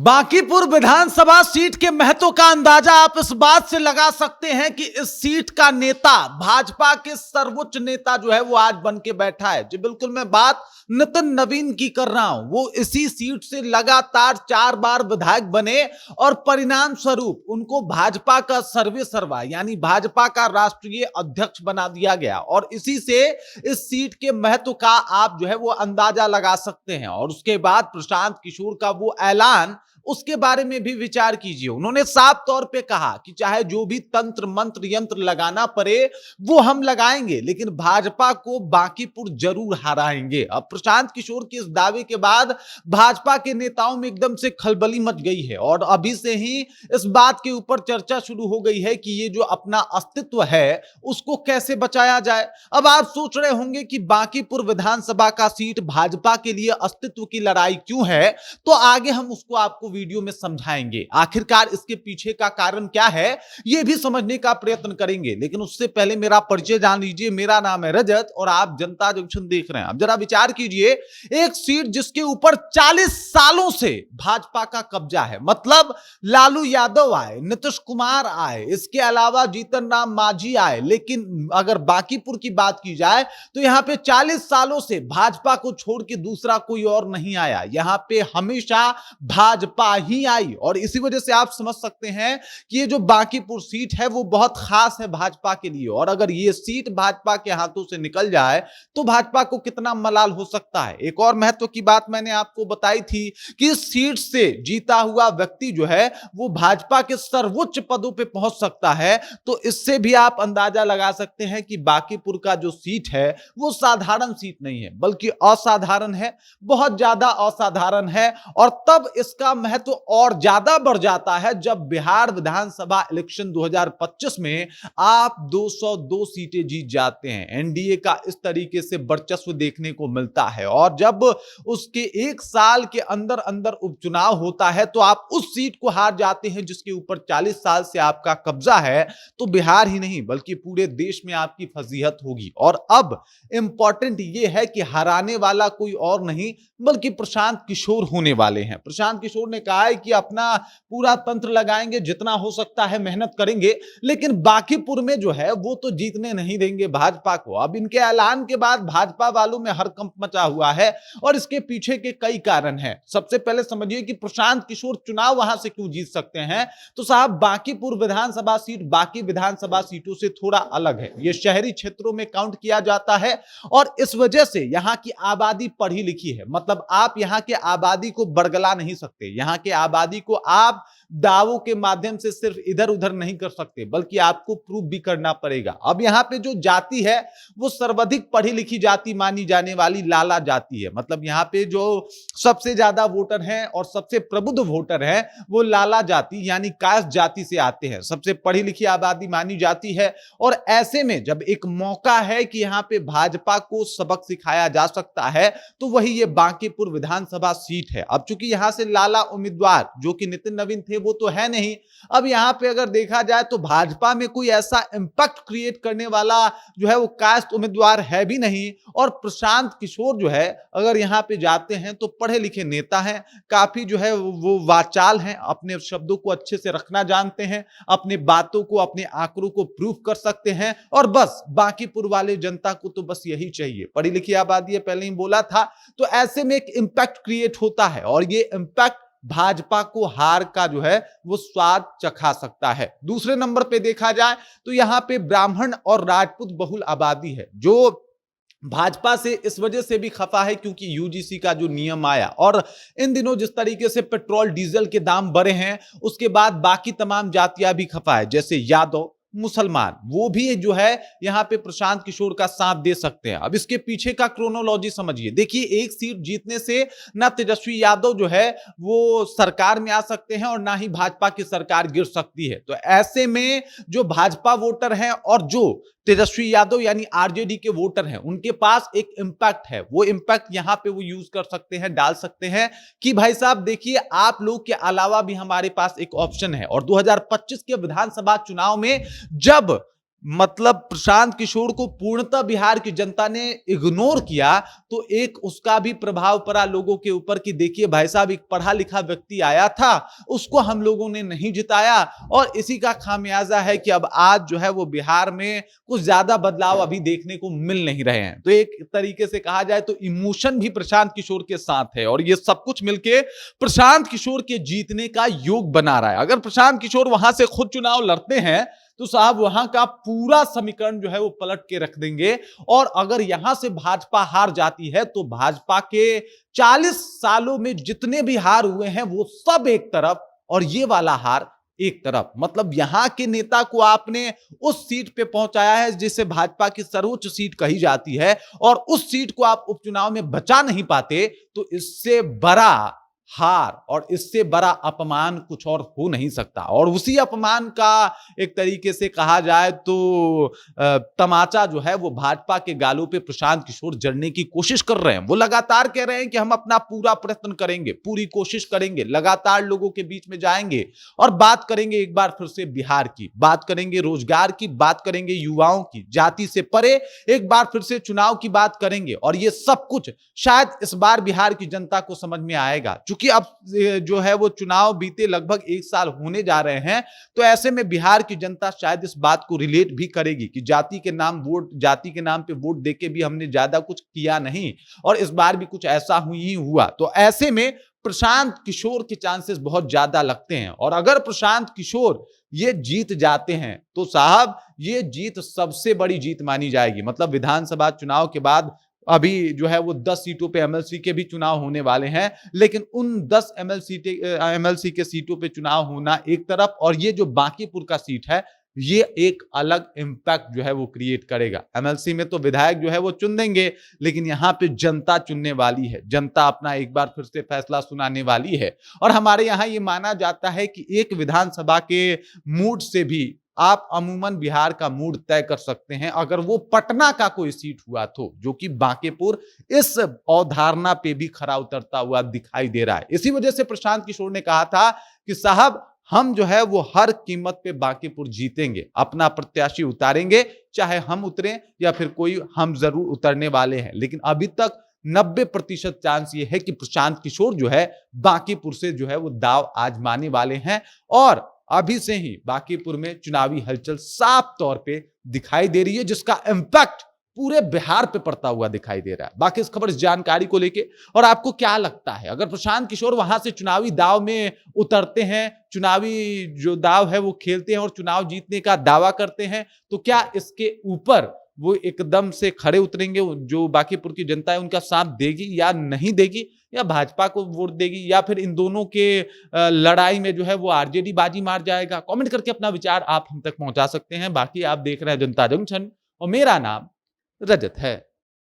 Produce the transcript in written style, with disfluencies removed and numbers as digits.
बांकीपुर विधानसभा seat के महत्व का अंदाजा आप इस बात से लगा सकते हैं कि इस सीट का नेता भाजपा के सर्वोच्च नेता जो है वो आज बन के बैठा है। जी बिल्कुल, मैं बात नितिन नवीन की कर रहा हूं। वो इसी सीट से लगातार 4 बार विधायक बने और परिणाम स्वरूप उनको भाजपा का सर्वे सर्वा यानी भाजपा का राष्ट्रीय अध्यक्ष बना दिया गया और इसी से इस सीट के महत्व का आप जो है वो अंदाजा लगा सकते हैं। और उसके बाद प्रशांत किशोर का वो ऐलान, उसके बारे में भी विचार कीजिए। उन्होंने साफ तौर पे कहा कि चाहे जो भी तंत्र मंत्र यंत्र लगाना पड़े वो हम लगाएंगे, लेकिन भाजपा को बांकीपुर जरूर हराएंगे। अब प्रशांत किशोर के इस दावे के बाद भाजपा के नेताओं में एकदम से खलबली मच गई है और अभी से ही इस बात के ऊपर चर्चा शुरू हो गई है कि ये जो अपना अस्तित्व है उसको कैसे बचाया जाए। अब आप सोच रहे होंगे कि बांकीपुर विधानसभा का सीट भाजपा के लिए अस्तित्व की लड़ाई क्यों है, तो आगे हम उसको आपको वीडियो में समझाएंगे। आखिरकार इसके पीछे का कारण क्या है यह भी समझने का प्रयत्न करेंगे, लेकिन उससे पहले मेरा परिचय जान लीजिए। मेरा नाम है रजत और आप जनता जंक्शन देख रहे हैं। अब जरा विचार कीजिए, एक सीट जिसके ऊपर 40 सालों से भाजपा का कब्जा है, मतलब लालू यादव आए, नीतीश कुमार आए, इसके अलावा जीतन राम मांझी आए, लेकिन अगर बांकीपुर की बात की जाए तो यहां पे 40 सालों से भाजपा को छोड़ के दूसरा कोई और नहीं आया। यहां पे हमेशा भाजपा ही आई और इसी वजह से आप समझ सकते हैं कि ये जो बांकीपुर सीट है वो बहुत खास है भाजपा के लिए। और अगर ये सीट भाजपा के हाथों से निकल जाए तो भाजपा को कितना मलाल हो सकता है। एक और महत्व की बात मैंने आपको बताई थी कि इस सीट से जीता हुआ व्यक्ति जो है वो भाजपा के सर्वोच्च पदों पे पहुंच सकता है। तो इससे भी आप अंदाजा लगा सकते हैं कि बांकीपुर का जो सीट है वो साधारण सीट नहीं है, बल्कि असाधारण है, बहुत ज्यादा असाधारण है। और तब इसका महत्व और ज्यादा बढ़ जाता है जब बिहार विधानसभा इलेक्शन 2025 में आप 202 सीटें जीत जाते हैं। एनडीए का इस तरीके से वर्चस्व देखने को मिलता है और जब उसके एक साल के अंदर अंदर उपचुनाव होता है तो आप उस सीट को हार जाते हैं जिसके ऊपर 40 साल से आपका कब्जा है। तो बिहार ही नहीं बल्कि पूरे देश में आपकी फजीहत होगी। और अब इंपॉर्टेंट यह है कि हराने वाला कोई और नहीं बल्कि प्रशांत किशोर होने वाले हैं। प्रशांत किशोर ने कहा है कि अपना पूरा तंत्र लगाएंगे, जितना हो सकता है मेहनत करेंगे, लेकिन बांकीपुर में जो है वो तो जीतने नहीं देंगे भाजपा को। अब इनके ऐलान के बाद भाजपा वालों में हड़कंप मचा हुआ है और इसके पीछे के कई कारण हैं। सबसे पहले समझिए कि प्रशांत किशोर चुनाव वहां से क्यों जीत सकते हैं। तो साहब, बांकीपुर विधानसभा सीट बाकी विधानसभा सीटों से थोड़ा अलग है। यह शहरी क्षेत्रों में काउंट किया जाता है और इस वजह से यहां की आबादी पढ़ी लिखी है। मतलब आप यहां के आबादी को बरगला नहीं सकते। यहां के आबादी को आप दावों के माध्यम से सिर्फ इधर उधर नहीं कर सकते, बल्कि आपको प्रूव भी करना पड़ेगा। अब यहां पे जो जाति है वो सर्वाधिक पढ़ी लिखी जाति मानी जाने वाली लाला जाति है। मतलब यहां पे जो सबसे ज्यादा वोटर हैं और सबसे प्रबुद्ध वोटर हैं वो लाला जाति यानी कास्ट जाति से आते हैं। सबसे पढ़ी लिखी आबादी मानी जाती है और ऐसे में जब एक मौका है कि यहां पे भाजपा को सबक सिखाया जा सकता है तो वही ये बांकीपुर विधानसभा सीट है। अब चूंकि यहां से लाला उम्मीदवार जो कि नितिन नवीन थे वो तो है नहीं, अब यहां पे अगर देखा जाए तो भाजपा में कोई ऐसा इंपैक्ट क्रिएट करने वाला जो है वो कास्ट उम्मीदवार है भी नहीं। और प्रशांत किशोर जो है अगर यहां पे जाते हैं तो पढ़े लिखे नेता हैं, काफी जो है वो वाचाल हैं, अपने शब्दों को अच्छे से रखना जानते हैं, अपने बातों को अपने आंकड़ों को प्रूफ कर सकते हैं। और बस बांकीपुर वाले जनता को तो बस यही चाहिए, पढ़ी लिखी आबादी है, पहले ही बोला था। तो ऐसे में एक इंपैक्ट क्रिएट होता है और ये इंपैक्ट भाजपा को हार का जो है वो स्वाद चखा सकता है। दूसरे नंबर पे देखा जाए तो यहां पे ब्राह्मण और राजपूत बहुल आबादी है जो भाजपा से इस वजह से भी खफा है क्योंकि यूजीसी का जो नियम आया और इन दिनों जिस तरीके से पेट्रोल डीजल के दाम बढ़े हैं उसके बाद बाकी तमाम जातियां भी खफा है, जैसे यादव, मुसलमान, वो भी जो है यहां पे प्रशांत किशोर का साथ दे सकते हैं। अब इसके पीछे का क्रोनोलॉजी समझिए। देखिए, एक सीट जीतने से ना तेजस्वी यादव जो है वो सरकार में आ सकते हैं और ना ही भाजपा की सरकार गिर सकती है। तो ऐसे में जो भाजपा वोटर हैं और जो तेजस्वी यादव यानी आरजेडी के वोटर हैं उनके पास एक इंपैक्ट है। वो इंपैक्ट यहां पे वो यूज कर सकते हैं, डाल सकते हैं कि भाई साहब देखिए, आप लोग के अलावा भी हमारे पास एक ऑप्शन है। और 2025 के विधानसभा चुनाव में जब मतलब प्रशांत किशोर को पूर्णतः बिहार की जनता ने इग्नोर किया, तो एक उसका भी प्रभाव पड़ा लोगों के ऊपर कि देखिए भाई साहब, एक पढ़ा लिखा व्यक्ति आया था, उसको हम लोगों ने नहीं जिताया, और इसी का खामियाजा है कि अब आज जो है वो बिहार में कुछ ज्यादा बदलाव अभी देखने को मिल नहीं रहे हैं। तो एक तरीके से कहा जाए तो इमोशन भी प्रशांत किशोर के साथ है, और ये सब कुछ मिलके प्रशांत किशोर के जीतने का योग बना रहा है। अगर प्रशांत किशोर वहां से खुद चुनाव लड़ते हैं तो साहब वहां का पूरा समीकरण जो है वो पलट के रख देंगे। और अगर यहां से भाजपा हार जाती है तो भाजपा के 40 सालों में जितने भी हार हुए हैं वो सब एक तरफ, और ये वाला हार एक तरफ। मतलब यहां के नेता को आपने उस सीट पे पहुंचाया है जिसे भाजपा की सर्वोच्च सीट कही जाती है, और उस सीट को आप उपचुनाव में बचा नहीं पाते, तो इससे बड़ा हार और इससे बड़ा अपमान कुछ और हो नहीं सकता। और उसी अपमान का एक तरीके से कहा जाए तो तमाचा जो है वो भाजपा के गालों पे प्रशांत किशोर जड़ने की कोशिश कर रहे हैं। वो लगातार कह रहे हैं कि हम अपना पूरा प्रयत्न करेंगे, पूरी कोशिश करेंगे, लगातार लोगों के बीच में जाएंगे और बात करेंगे एक बार फिर से बिहार की, बात करेंगे रोजगार की, बात करेंगे युवाओं की, जाति से परे एक बार फिर से चुनाव की बात करेंगे। और ये सब कुछ शायद इस बार बिहार की जनता को समझ में आएगा, क्योंकि अब जो है वो चुनाव बीते लगभग 1 साल होने जा रहे हैं। तो ऐसे में बिहार की जनता शायद इस बात को रिलेट भी करेगी कि जाति के नाम पे वोट देके भी हमने ज्यादा कुछ किया नहीं, और इस बार भी कुछ ऐसा ही हुआ। तो ऐसे में प्रशांत किशोर के चांसेस बहुत ज्यादा लगते हैं। और अगर प्रशांत किशोर ये जीत जाते हैं तो साहब ये जीत सबसे बड़ी जीत मानी जाएगी। मतलब विधानसभा चुनाव के बाद अभी जो है वो 10 सीटों पे एमएलसी के भी चुनाव होने वाले हैं, लेकिन उन 10 एमएलसी के सीटों पे चुनाव होना एक तरफ, और ये जो बांकीपुर का सीट है ये एक अलग इंपैक्ट जो है वो क्रिएट करेगा। एमएलसी में तो विधायक जो है वो चुन देंगे, लेकिन यहां पे जनता चुनने वाली है, जनता अपना एक बार फिर से फैसला सुनाने वाली है। और हमारे यहां ये माना जाता है कि एक विधानसभा के मूड से भी आप अमूमन बिहार का मूड तय कर सकते हैं, अगर वो पटना का कोई सीट हुआ तो, जो कि बांकीपुर इस अवधारणा पे भी खरा उतरता हुआ दिखाई दे रहा है। इसी वजह से प्रशांत किशोर ने कहा था कि साहब हम जो है वो हर कीमत पे बांकीपुर जीतेंगे, अपना प्रत्याशी उतारेंगे, चाहे हम उतरें या फिर कोई, हम जरूर उतरने वाले हैं। लेकिन अभी तक 90% चांस ये है कि प्रशांत किशोर जो है बांकीपुर से जो है वो दाव आजमाने वाले हैं। और अभी से ही बांकीपुर में चुनावी हलचल साफ तौर पे दिखाई दे रही है, जिसका इंपैक्ट पूरे बिहार पे पड़ता हुआ दिखाई दे रहा है। बाकी इस खबर, इस जानकारी को लेके और आपको क्या लगता है, अगर प्रशांत किशोर वहां से चुनावी दाव में उतरते हैं, चुनावी जो दाव है वो खेलते हैं और चुनाव जीतने का दावा करते हैं, तो क्या इसके ऊपर वो एकदम से खड़े उतरेंगे, जो बांकीपुर की जनता है उनका साथ देगी या नहीं देगी, या भाजपा को वोट देगी, या फिर इन दोनों के लड़ाई में जो है वो आरजेडी बाजी मार जाएगा? कमेंट करके अपना विचार आप हम तक पहुंचा सकते हैं। बाकी आप देख रहे हैं जनता जंक्शन और मेरा नाम रजत है।